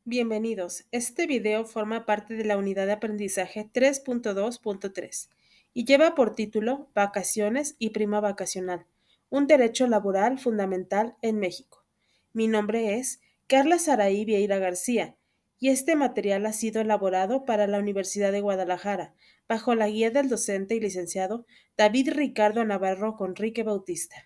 Bienvenidos. Este video forma parte de la unidad de aprendizaje 3.2.3 y lleva por título Vacaciones y prima vacacional, un derecho laboral fundamental en México. Mi nombre es Carla Saraí Vieira García y este material ha sido elaborado para la Universidad de Guadalajara bajo la guía del docente y licenciado David Ricardo Navarro Conrique Bautista.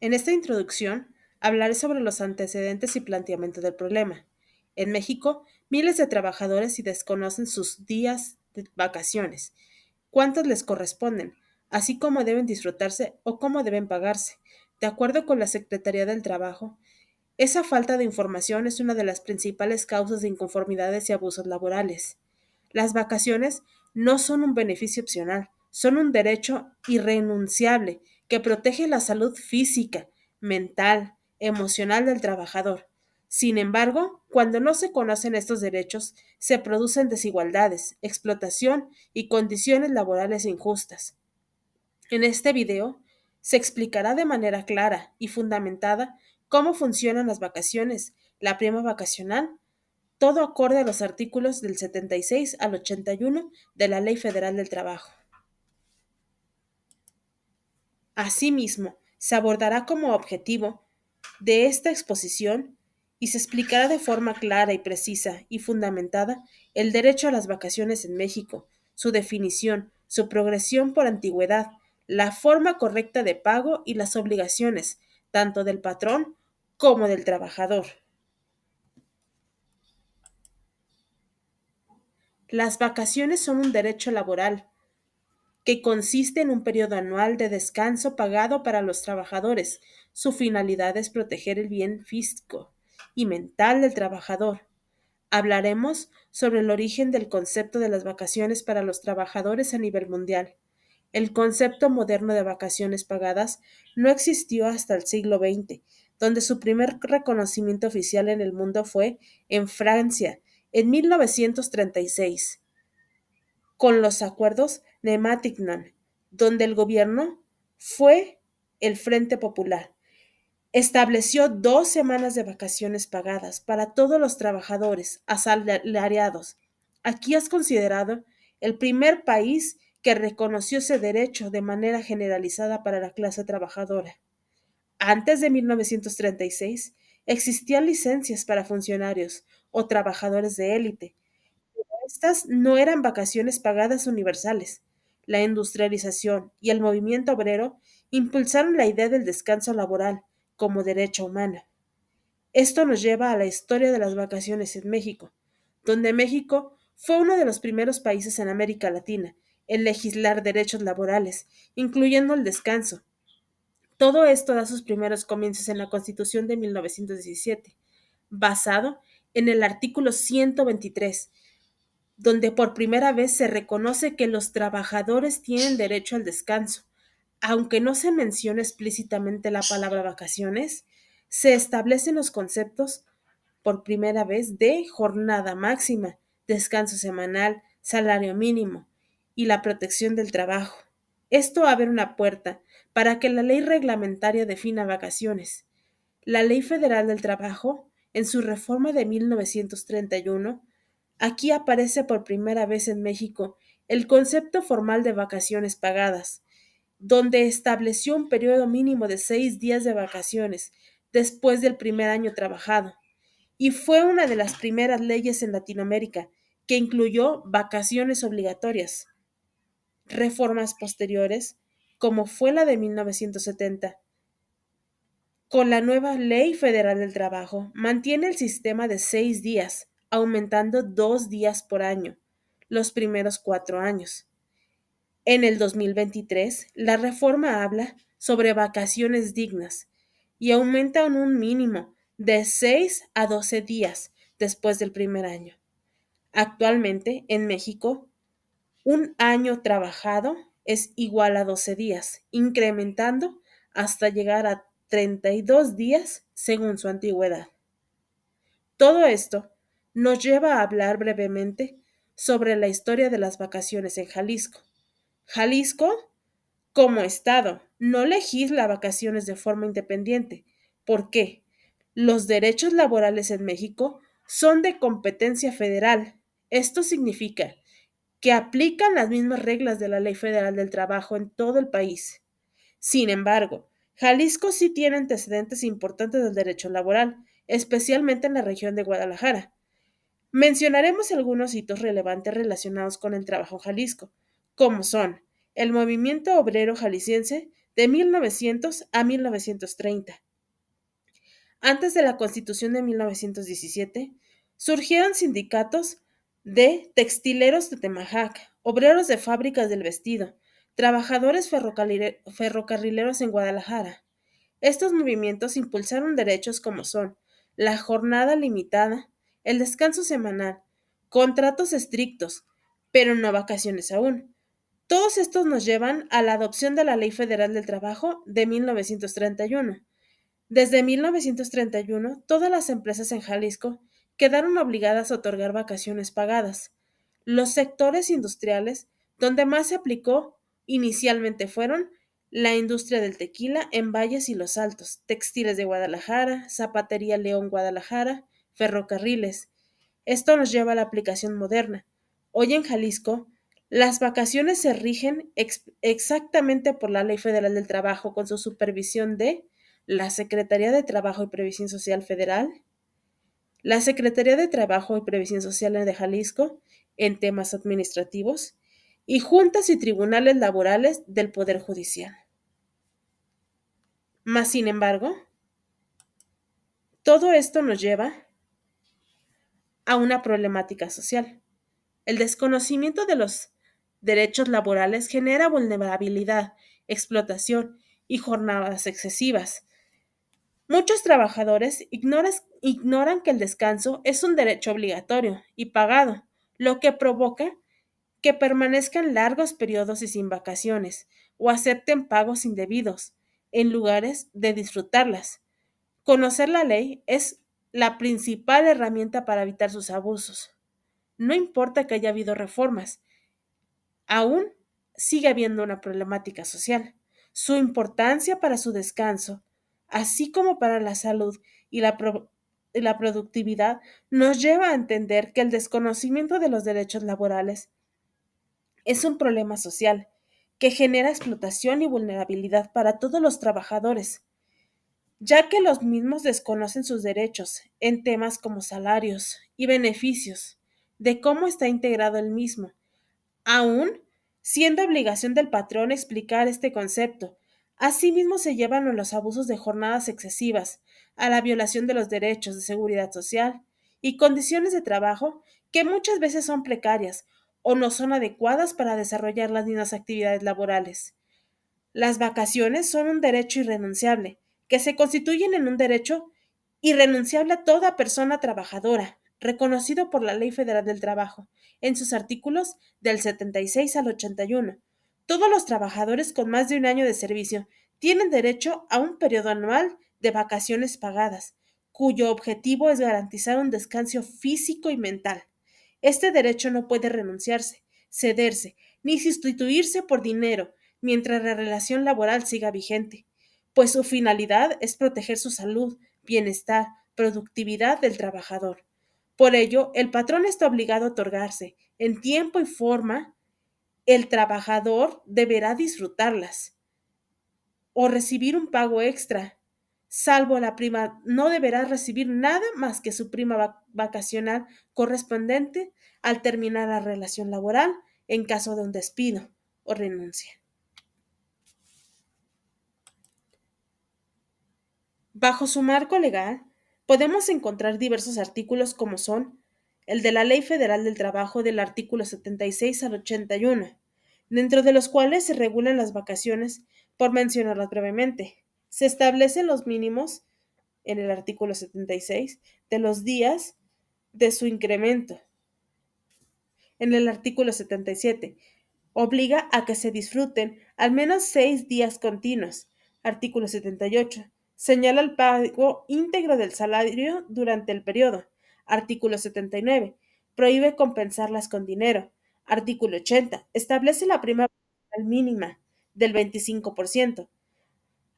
En esta introducción, hablaré sobre los antecedentes y planteamiento del problema. En México, miles de trabajadores y desconocen sus días de vacaciones, cuántos les corresponden, así como deben disfrutarse o cómo deben pagarse. De acuerdo con la Secretaría del Trabajo, esa falta de información es una de las principales causas de inconformidades y abusos laborales. Las vacaciones no son un beneficio opcional, son un derecho irrenunciable que protege la salud física, mental, emocional del trabajador. Sin embargo, cuando no se conocen estos derechos, se producen desigualdades, explotación y condiciones laborales injustas. En este video se explicará de manera clara y fundamentada cómo funcionan las vacaciones, la prima vacacional, todo acorde a los artículos del 76 al 81 de la Ley Federal del Trabajo. Asimismo, se abordará como objetivo de esta exposición y se explicará de forma clara y precisa y fundamentada el derecho a las vacaciones en México, su definición, su progresión por antigüedad, la forma correcta de pago y las obligaciones, tanto del patrón como del trabajador. Las vacaciones son un derecho laboral que consiste en un periodo anual de descanso pagado para los trabajadores. Su finalidad es proteger el bien físico y mental del trabajador. Hablaremos sobre el origen del concepto de las vacaciones para los trabajadores a nivel mundial. El concepto moderno de vacaciones pagadas no existió hasta el siglo XX, donde su primer reconocimiento oficial en el mundo fue en Francia, en 1936 con los acuerdos de Matignon, donde el gobierno fue el Frente Popular. Estableció 2 semanas de vacaciones pagadas para todos los trabajadores asalariados. Aquí es considerado el primer país que reconoció ese derecho de manera generalizada para la clase trabajadora. Antes de 1936, existían licencias para funcionarios o trabajadores de élite. Estas no eran vacaciones pagadas universales. La industrialización y el movimiento obrero impulsaron la idea del descanso laboral como derecho humano. Esto nos lleva a la historia de las vacaciones en México, donde México fue uno de los primeros países en América Latina en legislar derechos laborales, incluyendo el descanso. Todo esto da sus primeros comienzos en la Constitución de 1917, basado en el artículo 123, donde por primera vez se reconoce que los trabajadores tienen derecho al descanso. Aunque no se menciona explícitamente la palabra vacaciones, se establecen los conceptos por primera vez de jornada máxima, descanso semanal, salario mínimo y la protección del trabajo. Esto abre una puerta para que la ley reglamentaria defina vacaciones. La Ley Federal del Trabajo, en su reforma de 1931, aquí aparece por primera vez en México el concepto formal de vacaciones pagadas, donde estableció un periodo mínimo de 6 días de vacaciones después del primer año trabajado, y fue una de las primeras leyes en Latinoamérica que incluyó vacaciones obligatorias. Reformas posteriores, como fue la de 1970, con la nueva Ley Federal del Trabajo, mantiene el sistema de 6 días, aumentando 2 días por año, los primeros 4 años. En el 2023, la reforma habla sobre vacaciones dignas y aumenta en un mínimo de 6 a 12 días después del primer año. Actualmente, en México, un año trabajado es igual a 12 días, incrementando hasta llegar a 32 días según su antigüedad. Todo esto nos lleva a hablar brevemente sobre la historia de las vacaciones en Jalisco. Jalisco, como estado, no legisla vacaciones de forma independiente. ¿Por qué? Los derechos laborales en México son de competencia federal. Esto significa que aplican las mismas reglas de la Ley Federal del Trabajo en todo el país. Sin embargo, Jalisco sí tiene antecedentes importantes del derecho laboral, especialmente en la región de Guadalajara. Mencionaremos algunos hitos relevantes relacionados con el trabajo en Jalisco, como son el movimiento obrero jalisciense de 1900 a 1930. Antes de la Constitución de 1917, surgieron sindicatos de textileros de Temajac, obreros de fábricas del vestido, trabajadores ferrocarrileros en Guadalajara. Estos movimientos impulsaron derechos como son la jornada limitada, el descanso semanal, contratos estrictos, pero no vacaciones aún. Todos estos nos llevan a la adopción de la Ley Federal del Trabajo de 1931. Desde 1931, todas las empresas en Jalisco quedaron obligadas a otorgar vacaciones pagadas. Los sectores industriales donde más se aplicó inicialmente fueron la industria del tequila en Valles y Los Altos, textiles de Guadalajara, zapatería León Guadalajara, ferrocarriles. Esto nos lleva a la aplicación moderna. Hoy en Jalisco, las vacaciones se rigen exactamente por la Ley Federal del Trabajo con su supervisión de la Secretaría de Trabajo y Previsión Social Federal, la Secretaría de Trabajo y Previsión Social de Jalisco en temas administrativos y juntas y tribunales laborales del Poder Judicial. Mas, sin embargo, todo esto nos lleva a una problemática social. El desconocimiento de los derechos laborales genera vulnerabilidad, explotación y jornadas excesivas. Muchos trabajadores ignoran que el descanso es un derecho obligatorio y pagado, lo que provoca que permanezcan largos periodos y sin vacaciones o acepten pagos indebidos en lugares de disfrutarlas. Conocer la ley es la principal herramienta para evitar sus abusos. No importa que haya habido reformas, aún sigue habiendo una problemática social. Su importancia para su descanso, así como para la salud y la productividad, nos lleva a entender que el desconocimiento de los derechos laborales es un problema social que genera explotación y vulnerabilidad para todos los trabajadores, ya que los mismos desconocen sus derechos en temas como salarios y beneficios, de cómo está integrado el mismo, aún siendo obligación del patrón explicar este concepto. Asimismo se llevan a los abusos de jornadas excesivas, a la violación de los derechos de seguridad social y condiciones de trabajo que muchas veces son precarias o no son adecuadas para desarrollar las mismas actividades laborales. Las vacaciones son un derecho irrenunciable, que se constituyen en un derecho irrenunciable a toda persona trabajadora, reconocido por la Ley Federal del Trabajo, en sus artículos del 76 al 81. Todos los trabajadores con más de un año de servicio tienen derecho a un periodo anual de vacaciones pagadas, cuyo objetivo es garantizar un descanso físico y mental. Este derecho no puede renunciarse, cederse, ni sustituirse por dinero, mientras la relación laboral siga vigente, pues su finalidad es proteger su salud, bienestar, productividad del trabajador. Por ello, el patrón está obligado a otorgarse, en tiempo y forma, el trabajador deberá disfrutarlas o recibir un pago extra, salvo la prima, no deberá recibir nada más que su prima vacacional correspondiente al terminar la relación laboral en caso de un despido o renuncia. Bajo su marco legal, podemos encontrar diversos artículos como son el de la Ley Federal del Trabajo del artículo 76 al 81, dentro de los cuales se regulan las vacaciones, por mencionarlas brevemente. Se establecen los mínimos, en el artículo 76, de los días de su incremento. En el artículo 77, obliga a que se disfruten al menos 6 días continuos. Artículo 78. Señala el pago íntegro del salario durante el periodo. Artículo 79. Prohíbe compensarlas con dinero. Artículo 80. Establece la prima mínima del 25%.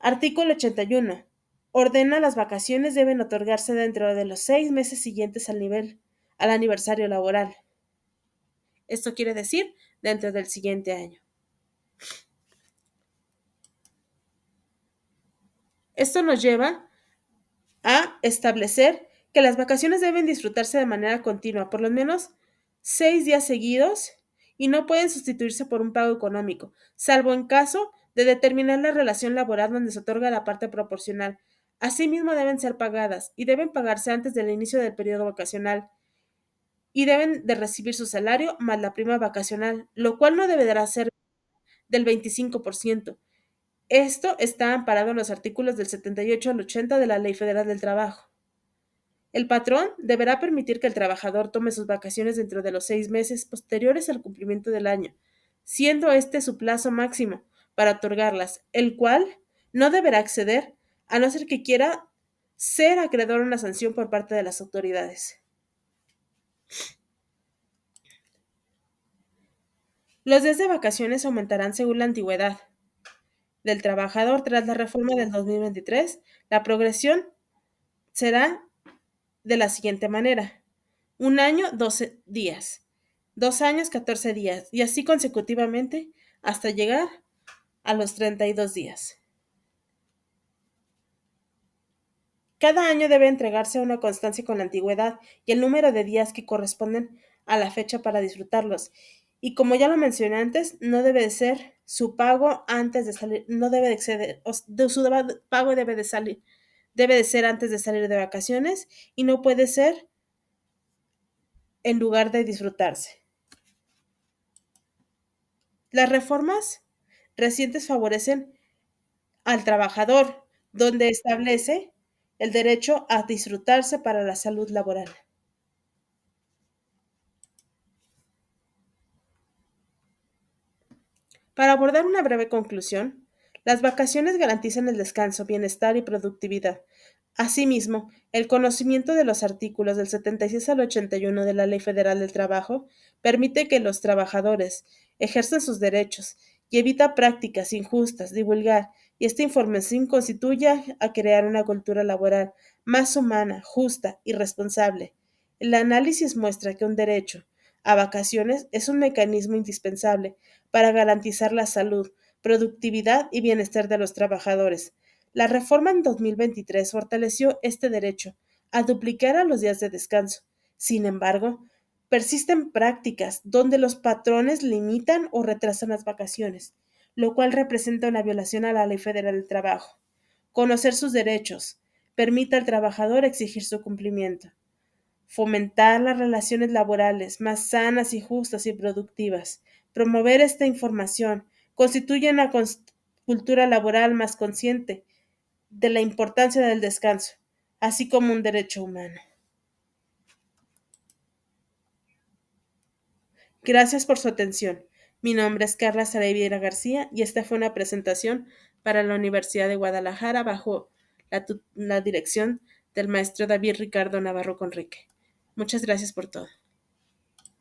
Artículo 81. Ordena las vacaciones deben otorgarse dentro de los 6 meses siguientes al aniversario laboral. Esto quiere decir dentro del siguiente año. Esto nos lleva a establecer que las vacaciones deben disfrutarse de manera continua, por lo menos 6 días seguidos, y no pueden sustituirse por un pago económico, salvo en caso de determinar la relación laboral donde se otorga la parte proporcional. Asimismo, deben ser pagadas y deben pagarse antes del inicio del periodo vacacional y deben de recibir su salario más la prima vacacional, lo cual no deberá ser del 25%. Esto está amparado en los artículos del 78 al 80 de la Ley Federal del Trabajo. El patrón deberá permitir que el trabajador tome sus vacaciones dentro de los 6 meses posteriores al cumplimiento del año, siendo este su plazo máximo para otorgarlas, el cual no deberá exceder a no ser que quiera ser acreedor a una sanción por parte de las autoridades. Los días de vacaciones aumentarán según la antigüedad del trabajador tras la reforma del 2023. La progresión será de la siguiente manera: un año, 12 días, 2 años, 14 días, y así consecutivamente hasta llegar a los 32 días. Cada año debe entregarse una constancia con la antigüedad y el número de días que corresponden a la fecha para disfrutarlos. Y como ya lo mencioné antes, no debe de ser su pago antes de salir, no debe de exceder, su pago debe de ser antes de salir de vacaciones y no puede ser en lugar de disfrutarse. Las reformas recientes favorecen al trabajador, donde establece el derecho a disfrutarse para la salud laboral. Para abordar una breve conclusión, las vacaciones garantizan el descanso, bienestar y productividad. Asimismo, el conocimiento de los artículos del 76 al 81 de la Ley Federal del Trabajo permite que los trabajadores ejerzan sus derechos y evita prácticas injustas. Divulgar y esta información constituye a crear una cultura laboral más humana, justa y responsable. El análisis muestra que un derecho a vacaciones es un mecanismo indispensable para garantizar la salud, productividad y bienestar de los trabajadores. La reforma en 2023 fortaleció este derecho a duplicar a los días de descanso. Sin embargo, persisten prácticas donde los patrones limitan o retrasan las vacaciones, lo cual representa una violación a la Ley Federal del Trabajo. Conocer sus derechos permite al trabajador exigir su cumplimiento. Fomentar las relaciones laborales más sanas y justas y productivas. Promover esta información constituye una cultura laboral más consciente de la importancia del descanso, así como un derecho humano. Gracias por su atención. Mi nombre es Carla Saraviera García y esta fue una presentación para la Universidad de Guadalajara bajo la dirección del maestro David Ricardo Navarro Conrique. Muchas gracias por todo.